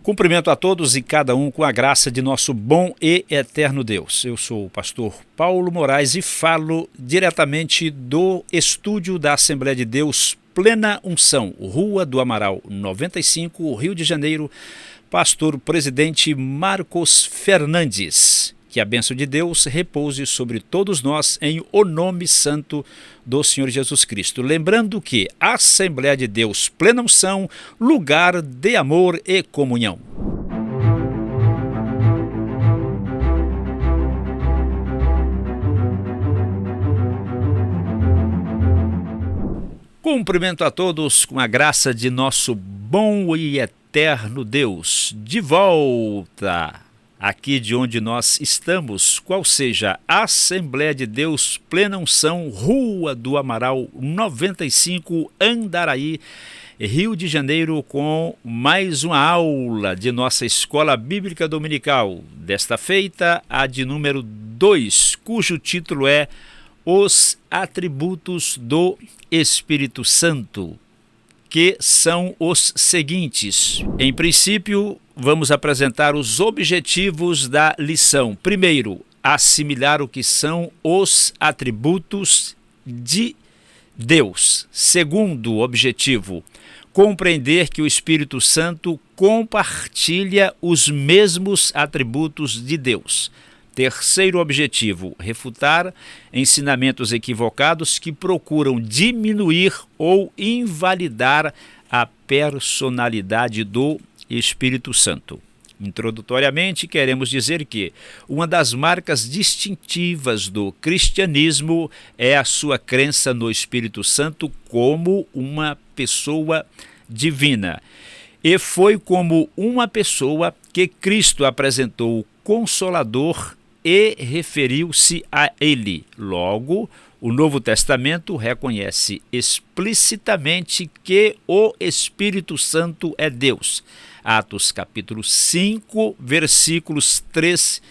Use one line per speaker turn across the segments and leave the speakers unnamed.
Cumprimento a todos e cada um com a graça de nosso bom e eterno Deus. Eu sou o pastor Paulo Moraes e falo diretamente do estúdio da Assembleia de Deus Plena Unção, Rua do Amaral 95, Rio de Janeiro, pastor presidente Marcos Fernandes. Que a bênção de Deus repouse sobre todos nós em o nome santo do Senhor Jesus Cristo. Lembrando que a Assembleia de Deus Plena Unção, lugar de amor e comunhão. Cumprimento a todos com a graça de nosso bom e eterno Deus. De volta aqui de onde nós estamos, qual seja a Assembleia de Deus Plena Unção, Rua do Amaral 95, Andaraí, Rio de Janeiro, com mais uma aula de nossa Escola Bíblica Dominical, desta feita a de número 2, cujo título é Os Atributos do Espírito Santo, que são os seguintes. Em princípio, vamos apresentar os objetivos da lição. Primeiro, assimilar o que são os atributos de Deus. Segundo objetivo, compreender que o Espírito Santo compartilha os mesmos atributos de Deus. Terceiro objetivo, refutar ensinamentos equivocados que procuram diminuir ou invalidar a personalidade do Espírito Santo. Introdutoriamente, queremos dizer que uma das marcas distintivas do cristianismo é a sua crença no Espírito Santo como uma pessoa divina. E foi como uma pessoa que Cristo apresentou o Consolador e referiu-se a ele. Logo, o Novo Testamento reconhece explicitamente que o Espírito Santo é Deus. Atos capítulo 5, versículos 3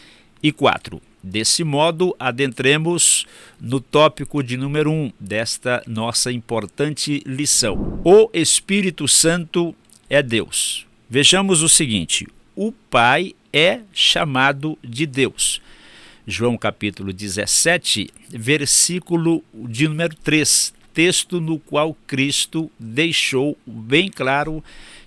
e 4. Desse modo, adentremos no tópico de número 1 desta nossa importante lição. O Espírito Santo é Deus. Vejamos o seguinte: o Pai é chamado de Deus. João capítulo 17, versículo de número 3, texto no qual Cristo deixou bem claro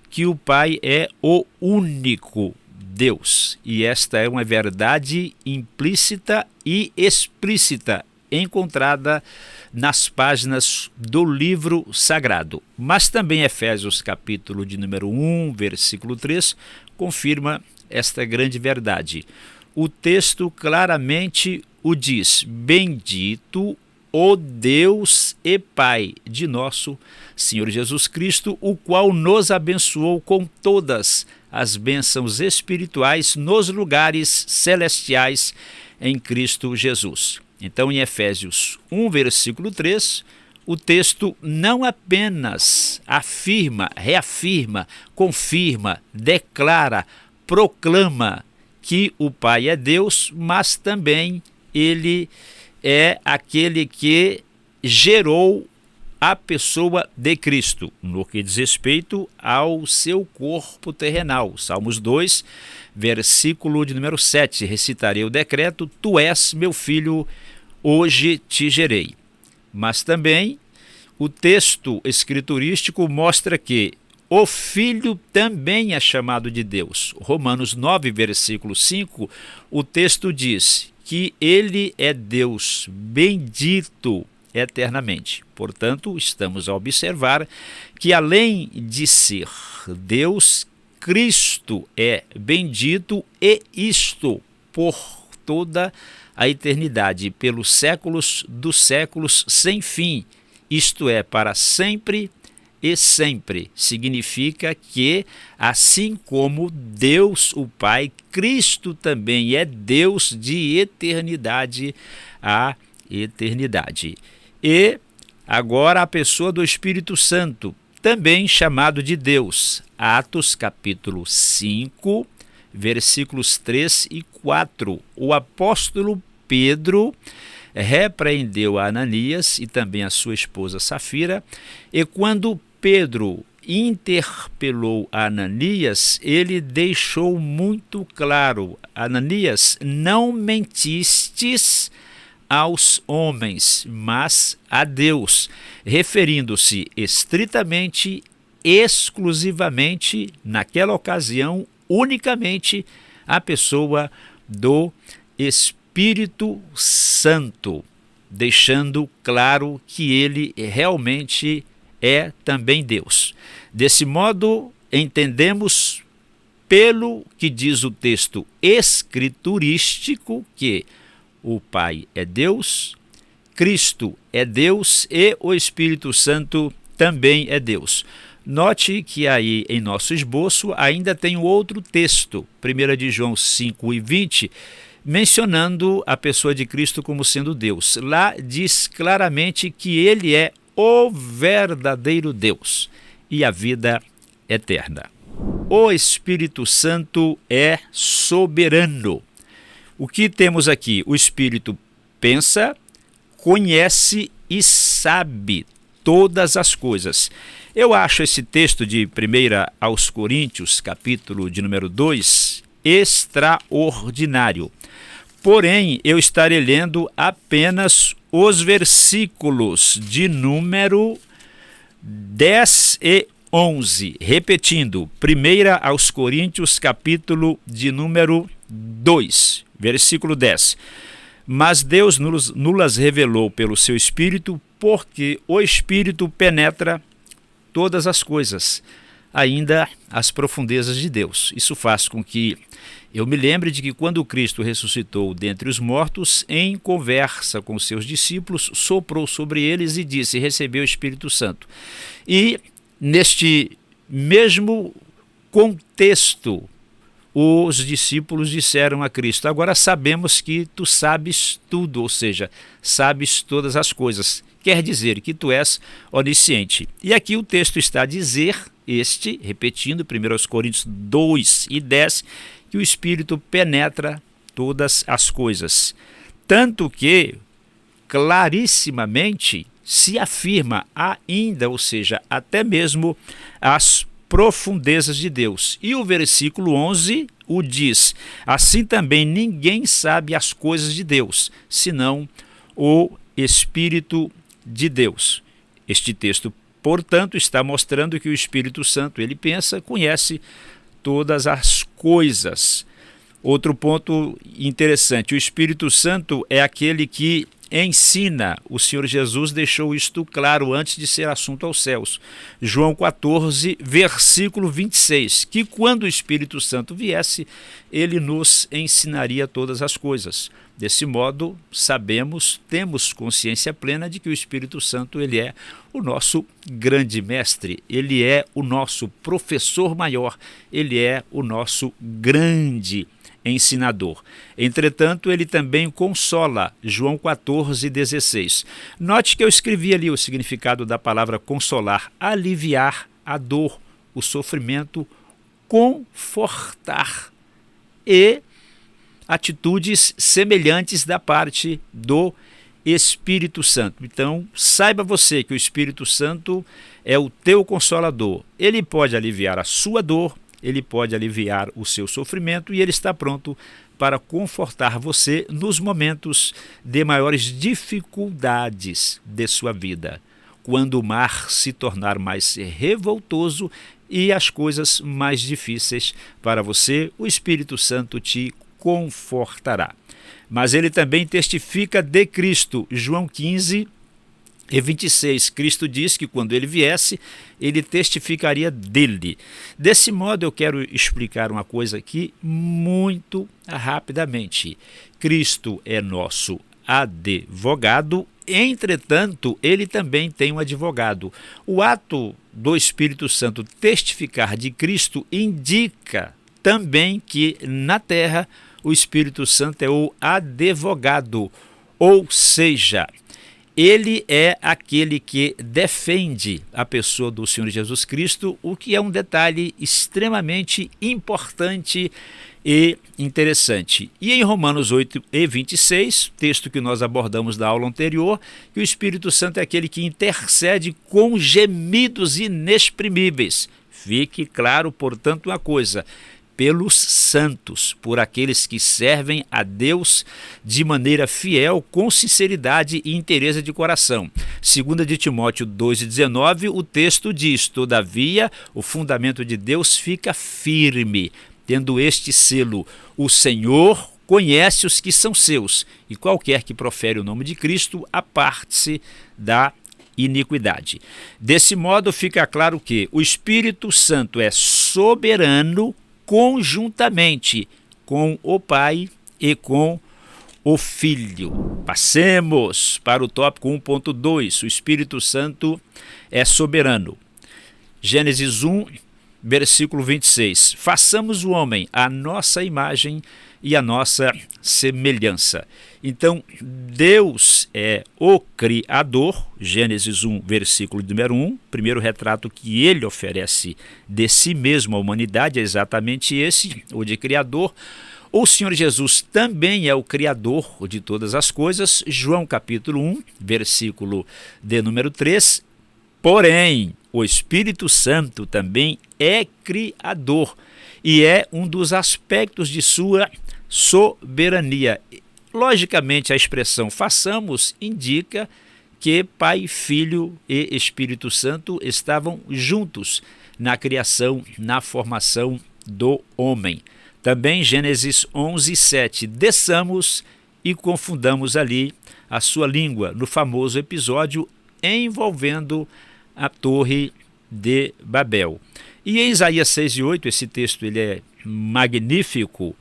que o Pai é o único Deus. E esta é uma verdade implícita e explícita, encontrada nas páginas do livro sagrado. Mas também Efésios capítulo de número 1, versículo 3, confirma esta grande verdade. O texto claramente o diz: bendito o Deus e Pai de nosso Senhor Jesus Cristo, o qual nos abençoou com todas as bênçãos espirituais nos lugares celestiais em Cristo Jesus. Então, em Efésios 1, versículo 3, o texto não apenas afirma, reafirma, confirma, declara, proclama que o Pai é Deus, mas também ele é aquele que gerou a pessoa de Cristo, no que diz respeito ao seu corpo terrenal. Salmos 2, versículo de número 7, recitarei o decreto: Tu és meu filho, hoje te gerei. Mas também o texto escriturístico mostra que o Filho também é chamado de Deus. Romanos 9, versículo 5, o texto diz que ele é Deus bendito eternamente. Portanto, estamos a observar que, além de ser Deus, Cristo é bendito, e isto por toda a eternidade, pelos séculos dos séculos sem fim, isto é, para sempre e sempre. Significa que, assim como Deus o Pai, Cristo também é Deus de eternidade a eternidade. E agora a pessoa do Espírito Santo, também chamado de Deus. Atos capítulo 5, versículos 3 e 4. O apóstolo Pedro repreendeu a Ananias e também a sua esposa Safira, e quando Pedro interpelou Ananias, ele deixou muito claro: Ananias, não mentistes aos homens, mas a Deus, referindo-se estritamente, exclusivamente, naquela ocasião, unicamente à pessoa do Espírito Santo, deixando claro que ele realmente é também Deus. Desse modo, entendemos, pelo que diz o texto escriturístico, que o Pai é Deus, Cristo é Deus e o Espírito Santo também é Deus. Note que aí em nosso esboço ainda tem outro texto, 1 de João 5:20, mencionando a pessoa de Cristo como sendo Deus. Lá diz claramente que ele é o verdadeiro Deus e a vida eterna. O Espírito Santo é soberano. O que temos aqui? O Espírito pensa, conhece e sabe todas as coisas. Eu acho esse texto de 1 aos Coríntios, capítulo de número 2, extraordinário. Porém, eu estarei lendo apenas os versículos de número 10 e 11. Repetindo, 1 aos Coríntios, capítulo de número 2, versículo 10. Mas Deus nos revelou pelo seu Espírito, porque o Espírito penetra todas as coisas, ainda as profundezas de Deus. Isso faz com que eu me lembre de que quando Cristo ressuscitou dentre os mortos, em conversa com os seus discípulos, soprou sobre eles e disse: recebeu o Espírito Santo. E neste mesmo contexto, os discípulos disseram a Cristo: agora sabemos que tu sabes tudo, ou seja, sabes todas as coisas. Quer dizer que tu és onisciente. E aqui o texto está a dizer, repetindo, 1 Coríntios 2 e 10, que o Espírito penetra todas as coisas. Tanto que, clarissimamente, se afirma ainda, ou seja, até mesmo as profundezas de Deus. E o versículo 11 o diz: assim também ninguém sabe as coisas de Deus, senão o Espírito de Deus. Este texto, portanto, está mostrando que o Espírito Santo, ele pensa, conhece todas as coisas. Outro ponto interessante: o Espírito Santo é aquele que ensina. O Senhor Jesus deixou isto claro antes de ser assunto aos céus. João 14, versículo 26, que quando o Espírito Santo viesse, ele nos ensinaria todas as coisas. Desse modo, sabemos, temos consciência plena de que o Espírito Santo, ele é o nosso grande mestre, ele é o nosso professor maior, ele é o nosso grande ensinador. Entretanto, ele também consola. João 14, 16. Note que eu escrevi ali o significado da palavra consolar: aliviar a dor, o sofrimento, confortar, e atitudes semelhantes da parte do Espírito Santo. Então, saiba você que o Espírito Santo é o teu consolador. Ele pode aliviar a sua dor, ele pode aliviar o seu sofrimento, e ele está pronto para confortar você nos momentos de maiores dificuldades de sua vida, quando o mar se tornar mais revoltoso e as coisas mais difíceis para você, o Espírito Santo te confortará. Mas ele também testifica de Cristo. João 15 e 26, Cristo diz que quando ele viesse, ele testificaria dele. Desse modo, eu quero explicar uma coisa aqui muito rapidamente. Cristo é nosso advogado, entretanto, ele também tem um advogado. O ato do Espírito Santo testificar de Cristo indica também que na terra o Espírito Santo é o advogado, ou seja, ele é aquele que defende a pessoa do Senhor Jesus Cristo, o que é um detalhe extremamente importante e interessante. E em Romanos 8:26, texto que nós abordamos na aula anterior, que o Espírito Santo é aquele que intercede com gemidos inexprimíveis. Fique claro, portanto, uma coisa: pelos santos, por aqueles que servem a Deus de maneira fiel, com sinceridade e inteireza de coração. 2 de Timóteo 2:19, o texto diz: todavia, o fundamento de Deus fica firme, tendo este selo: o Senhor conhece os que são seus, e qualquer que profere o nome de Cristo, aparte-se da iniquidade. Desse modo, fica claro que o Espírito Santo é soberano conjuntamente com o Pai e com o Filho. Passemos para o tópico 1.2. O Espírito Santo é soberano. Gênesis 1, versículo 26. Façamos o homem à nossa imagem e à nossa semelhança. Então, Deus é o Criador, Gênesis 1, versículo número 1, primeiro retrato que ele oferece de si mesmo à humanidade é exatamente esse, o de Criador. O Senhor Jesus também é o Criador de todas as coisas, João capítulo 1, versículo de número 3, porém, o Espírito Santo também é Criador e é um dos aspectos de sua soberania. Logicamente, a expressão façamos indica que Pai, Filho e Espírito Santo estavam juntos na criação, na formação do homem. Também Gênesis 11:7, desçamos e confundamos ali a sua língua, no famoso episódio envolvendo a Torre de Babel. E em Isaías 6:8, esse texto ele é magnífico,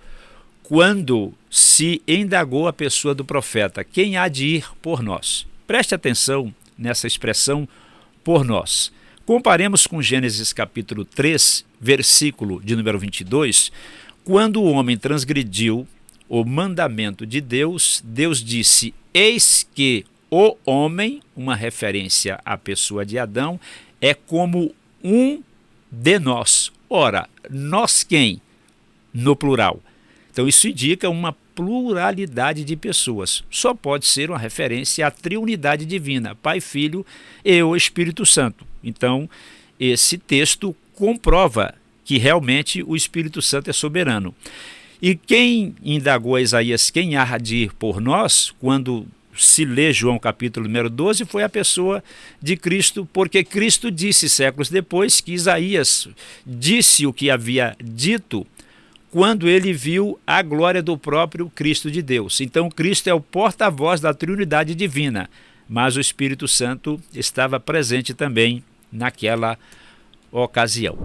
quando se indagou a pessoa do profeta: quem há de ir por nós? Preste atenção nessa expressão, por nós. Comparemos com Gênesis capítulo 3, versículo de número 22, quando o homem transgrediu o mandamento de Deus, Deus disse: eis que o homem, uma referência à pessoa de Adão, é como um de nós. Ora, nós quem? No plural. Então isso indica uma pluralidade de pessoas. Só pode ser uma referência à triunidade divina, Pai, Filho e o Espírito Santo. Então esse texto comprova que realmente o Espírito Santo é soberano. E quem indagou a Isaías quem há de ir por nós, quando se lê João capítulo número 12, foi a pessoa de Cristo, porque Cristo disse séculos depois que Isaías disse o que havia dito quando ele viu a glória do próprio Cristo de Deus. Então Cristo é o porta-voz da Trindade divina, mas o Espírito Santo estava presente também naquela ocasião.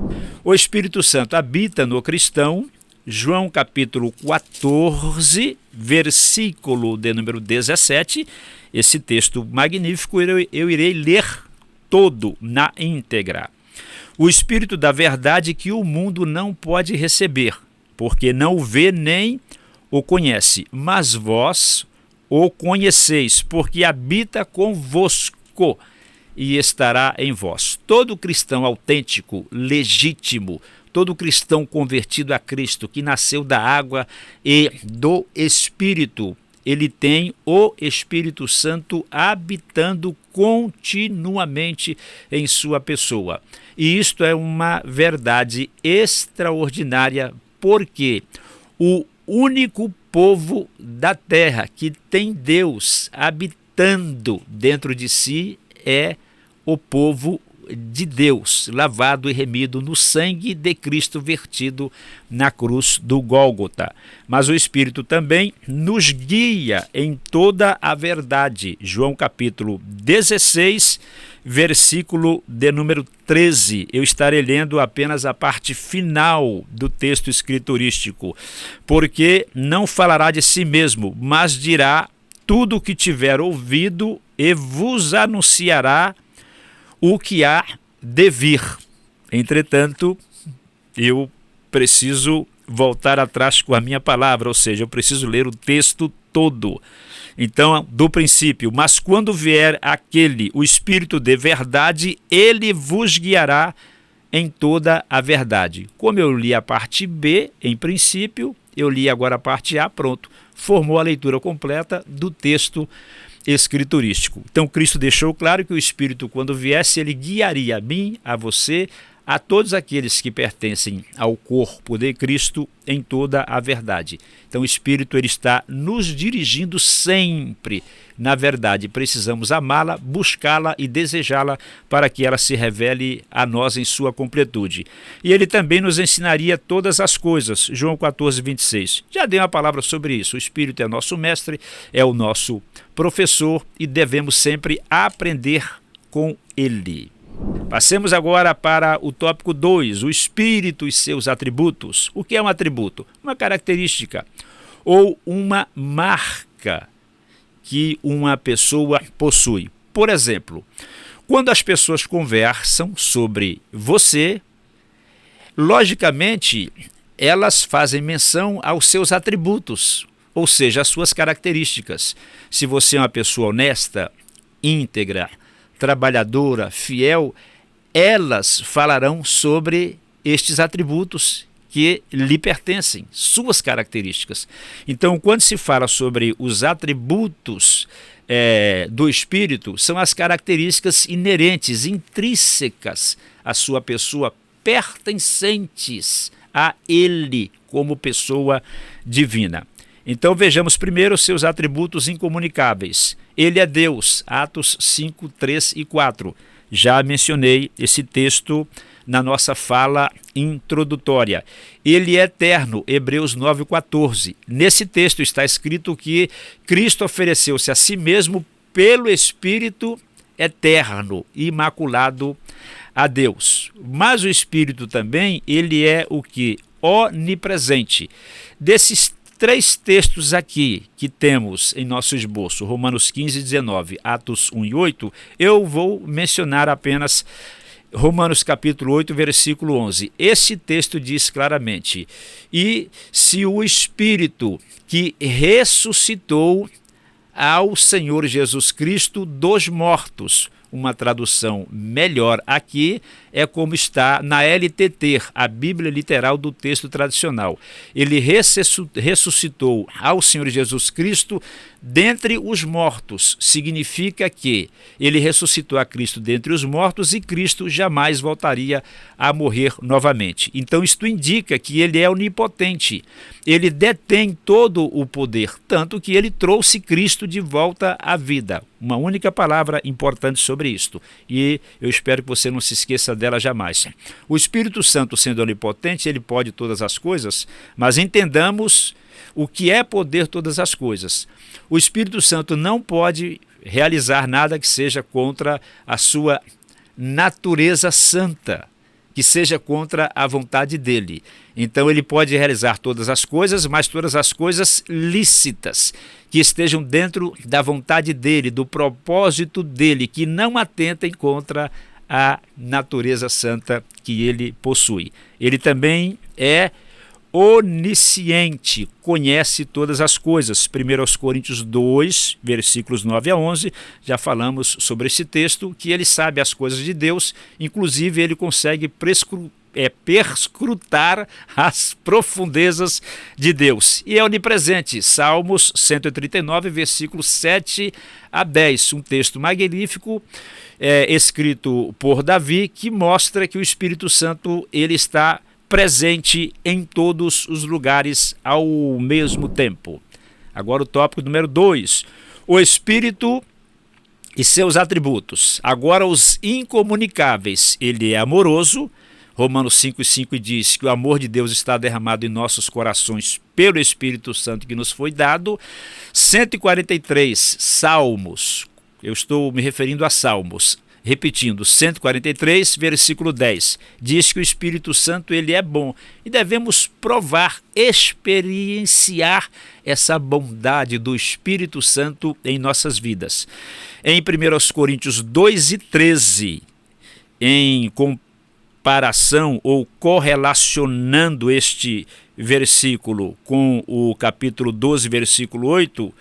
O Espírito Santo habita no cristão. João capítulo 14, versículo de número 17, esse texto magnífico eu irei ler todo na íntegra. O Espírito da verdade que o mundo não pode receber, porque não o vê nem o conhece, mas vós o conheceis, porque habita convosco e estará em vós. Todo cristão autêntico, legítimo, todo cristão convertido a Cristo, que nasceu da água e do Espírito, ele tem o Espírito Santo habitando continuamente em sua pessoa. E isto é uma verdade extraordinária, porque o único povo da terra que tem Deus habitando dentro de si é o povo de Deus, lavado e remido no sangue de Cristo vertido na cruz do Gólgota. Mas o Espírito também nos guia em toda a verdade. João capítulo 16, versículo de número 13. Eu estarei lendo apenas a parte final do texto escriturístico. Porque não falará de si mesmo, mas dirá tudo o que tiver ouvido e vos anunciará o que há de vir. Entretanto, eu preciso voltar atrás com a minha palavra, ou seja, eu preciso ler o texto todo. Então, do princípio, mas quando vier aquele, o Espírito de verdade, ele vos guiará em toda a verdade. Como eu li a parte B, em princípio, eu li agora a parte A, pronto. Formou a leitura completa do texto escriturístico. Então, Cristo deixou claro que o Espírito, quando viesse, ele guiaria a mim, a você, a todos aqueles que pertencem ao corpo de Cristo em toda a verdade. Então o Espírito ele está nos dirigindo sempre na verdade. Precisamos amá-la, buscá-la e desejá-la para que ela se revele a nós em sua completude. E ele também nos ensinaria todas as coisas. João 14, 26. Já dei uma palavra sobre isso. O Espírito é nosso mestre, é o nosso professor e devemos sempre aprender com ele. Passemos agora para o tópico 2, o Espírito e seus atributos. O que é um atributo? Uma característica ou uma marca que uma pessoa possui. Por exemplo, quando as pessoas conversam sobre você, logicamente, elas fazem menção aos seus atributos, ou seja, às suas características. Se você é uma pessoa honesta, íntegra, trabalhadora, fiel, elas falarão sobre estes atributos que lhe pertencem, suas características. Então, quando se fala sobre os atributos do Espírito, são as características inerentes, intrínsecas à sua pessoa, pertencentes a Ele como pessoa divina. Então vejamos primeiro seus atributos incomunicáveis. Ele é Deus, Atos 5, 3 e 4. Já mencionei esse texto na nossa fala introdutória. Ele é eterno, Hebreus 9, 14. Nesse texto está escrito que Cristo ofereceu-se a si mesmo pelo Espírito eterno, imaculado a Deus. Mas o Espírito também, ele é o que? Onipresente. Desses 3 textos aqui que temos em nosso esboço, Romanos 15, 19, Atos 1 e 8, eu vou mencionar apenas Romanos capítulo 8, versículo 11. Esse texto diz claramente: e se o Espírito que ressuscitou ao Senhor Jesus Cristo dos mortos, uma tradução melhor aqui é como está na LTT, a Bíblia literal do texto tradicional. Ele ressuscitou ao Senhor Jesus Cristo dentre os mortos. Significa que ele ressuscitou a Cristo dentre os mortos e Cristo jamais voltaria a morrer novamente. Então isto indica que ele é onipotente. Ele detém todo o poder, tanto que ele trouxe Cristo de volta à vida. Uma única palavra importante sobre isto. E eu espero que você não se esqueça dela jamais. O Espírito Santo, sendo onipotente, ele pode todas as coisas, mas entendamos o que é poder todas as coisas. O Espírito Santo não pode realizar nada que seja contra a sua natureza santa, que seja contra a vontade dele. Então ele pode realizar todas as coisas, mas todas as coisas lícitas, que estejam dentro da vontade dele, do propósito dele, que não atentem contra a natureza santa que ele possui. Ele também é onisciente, conhece todas as coisas. 1 Coríntios 2, versículos 9 a 11, já falamos sobre esse texto, que ele sabe as coisas de Deus, inclusive ele consegue perscrutar as profundezas de Deus. E é onipresente, Salmos 139, versículos 7 a 10, um texto magnífico, escrito por Davi, que mostra que o Espírito Santo ele está presente em todos os lugares ao mesmo tempo. Agora o tópico número 2, o Espírito e seus atributos. Agora os incomunicáveis, ele é amoroso. Romanos 5,5 diz que o amor de Deus está derramado em nossos corações pelo Espírito Santo que nos foi dado. 143, Salmos, eu estou me referindo a Salmos, repetindo, 143, versículo 10, diz que o Espírito Santo ele é bom e devemos provar, experienciar essa bondade do Espírito Santo em nossas vidas. Em 1 Coríntios 2 e 13, em comparação ou correlacionando este versículo com o capítulo 12, versículo 8,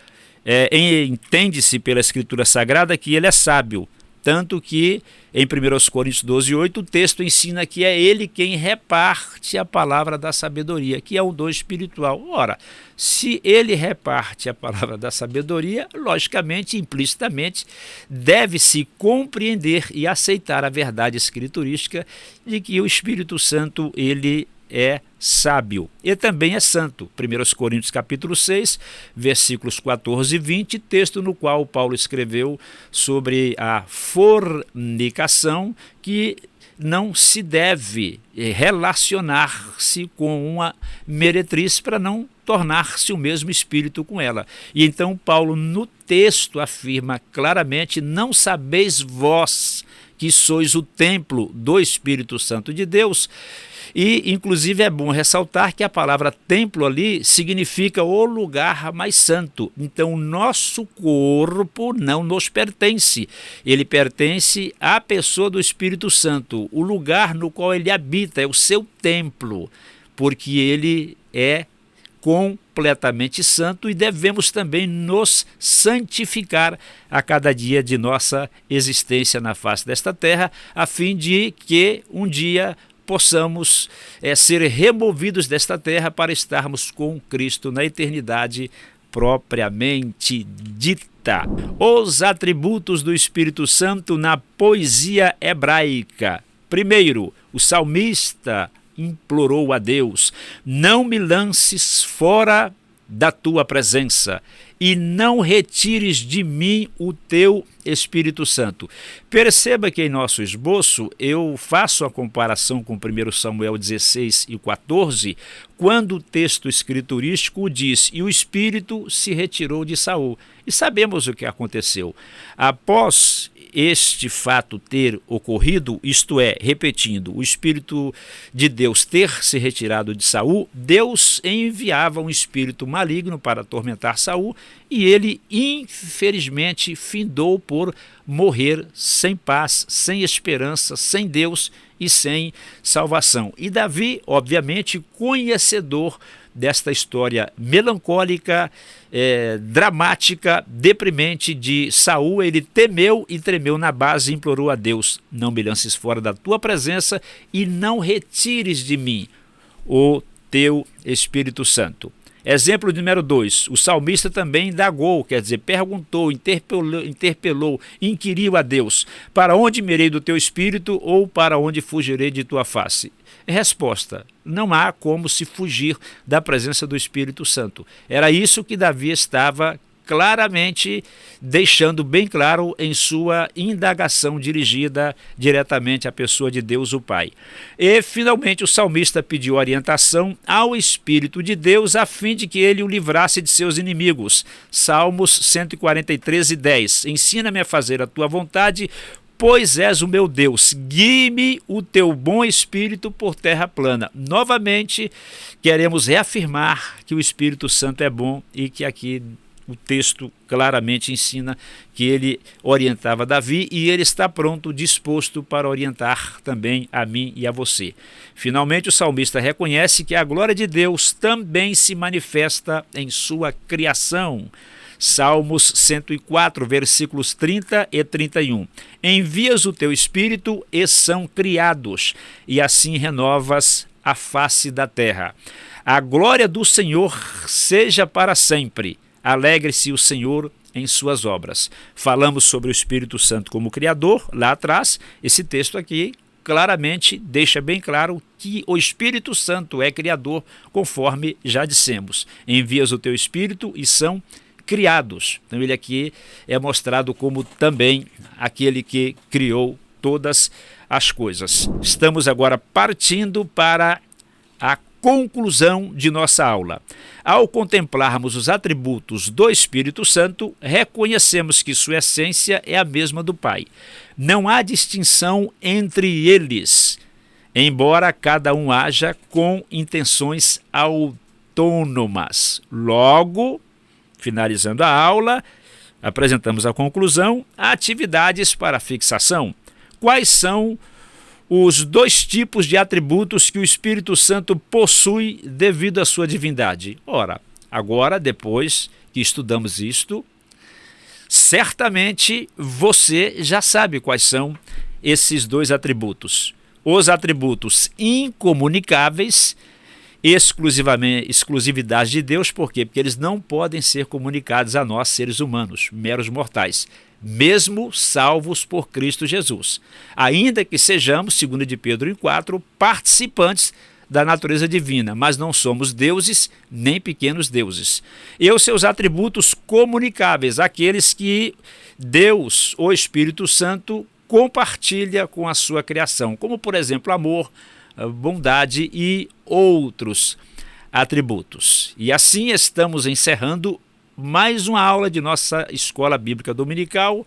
entende-se pela Escritura Sagrada que ele é sábio. Tanto que em 1 Coríntios 12, 8, o texto ensina que é ele quem reparte a palavra da sabedoria, que é o dom espiritual. Ora, se ele reparte a palavra da sabedoria, logicamente, implicitamente, deve-se compreender e aceitar a verdade escriturística de que o Espírito Santo, ele é sábio e também é santo. 1 Coríntios capítulo 6, versículos 14 e 20, texto no qual Paulo escreveu sobre a fornicação, que não se deve relacionar-se com uma meretriz para não tornar-se o mesmo espírito com ela. E então Paulo no texto afirma claramente: não sabeis vós que sois o templo do Espírito Santo de Deus. E, inclusive, é bom ressaltar que a palavra templo ali significa o lugar mais santo. Então, o nosso corpo não nos pertence. Ele pertence à pessoa do Espírito Santo. O lugar no qual ele habita é o seu templo, porque ele é completamente santo e devemos também nos santificar a cada dia de nossa existência na face desta terra, a fim de que um dia possamos ser removidos desta terra para estarmos com Cristo na eternidade propriamente dita. Os atributos do Espírito Santo na poesia hebraica. Primeiro, o salmista implorou a Deus: não me lances fora da tua presença e não retires de mim o teu Espírito Santo. Perceba que em nosso esboço eu faço a comparação com 1 Samuel 16 e 14, quando o texto escriturístico diz: e o Espírito se retirou de Saul. E sabemos o que aconteceu. Após este fato ter ocorrido, isto é, repetindo, o Espírito de Deus ter se retirado de Saul, Deus enviava um espírito maligno para atormentar Saul, e ele, infelizmente, findou por morrer sem paz, sem esperança, sem Deus e sem salvação. E Davi, obviamente, conhecedor desta história melancólica, dramática, deprimente de Saul, ele temeu e tremeu na base e implorou a Deus: não me lances fora da tua presença e não retires de mim o teu Espírito Santo. Exemplo número 2, o salmista também indagou, quer dizer, perguntou, interpelou, inquiriu a Deus: para onde me irei do teu Espírito ou para onde fugirei de tua face? Resposta: não há como se fugir da presença do Espírito Santo. Era isso que Davi estava claramente deixando bem claro em sua indagação dirigida diretamente à pessoa de Deus, o Pai. E, finalmente, o salmista pediu orientação ao Espírito de Deus a fim de que ele o livrasse de seus inimigos. Salmos 143 e 10. Ensina-me a fazer a tua vontade, pois és o meu Deus, guie-me o teu bom Espírito por terra plana. Novamente, queremos reafirmar que o Espírito Santo é bom e que aqui o texto claramente ensina que ele orientava Davi e ele está pronto, disposto para orientar também a mim e a você. Finalmente, o salmista reconhece que a glória de Deus também se manifesta em sua criação. Salmos 104, versículos 30 e 31. Envias o teu Espírito e são criados, e assim renovas a face da terra. A glória do Senhor seja para sempre. Alegre-se o Senhor em suas obras. Falamos sobre o Espírito Santo como Criador lá atrás. Esse texto aqui claramente deixa bem claro que o Espírito Santo é Criador, conforme já dissemos. Envias o teu Espírito e são criados. Então ele aqui é mostrado como também aquele que criou todas as coisas. Estamos agora partindo para a conclusão de nossa aula. Ao contemplarmos os atributos do Espírito Santo, reconhecemos que sua essência é a mesma do Pai. Não há distinção entre eles, embora cada um haja com intenções autônomas. Logo, finalizando a aula, apresentamos a conclusão: atividades para fixação. Quais são os dois tipos de atributos que o Espírito Santo possui devido à sua divindade. Ora, agora, depois que estudamos isto, certamente você já sabe quais são esses dois atributos. Os atributos incomunicáveis, exclusividade de Deus, por quê? Porque eles não podem ser comunicados a nós, seres humanos, meros mortais, mesmo salvos por Cristo Jesus, ainda que sejamos, segundo de Pedro 4, participantes da natureza divina, mas não somos deuses nem pequenos deuses. E os seus atributos comunicáveis, aqueles que Deus, o Espírito Santo, compartilha com a sua criação, como por exemplo amor, bondade e outros atributos. E assim estamos encerrando mais uma aula de nossa Escola Bíblica Dominical,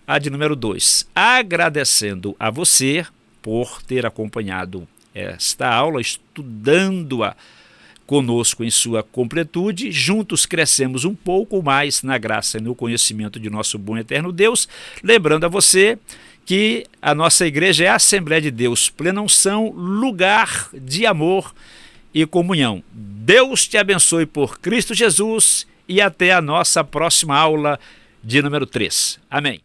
a de número 2. Agradecendo a você por ter acompanhado esta aula, estudando-a conosco em sua completude. Juntos crescemos um pouco mais na graça e no conhecimento de nosso bom e eterno Deus. Lembrando a você que a nossa igreja é a Assembleia de Deus, plena unção, lugar de amor e comunhão. Deus te abençoe por Cristo Jesus e até a nossa próxima aula de número 3. Amém.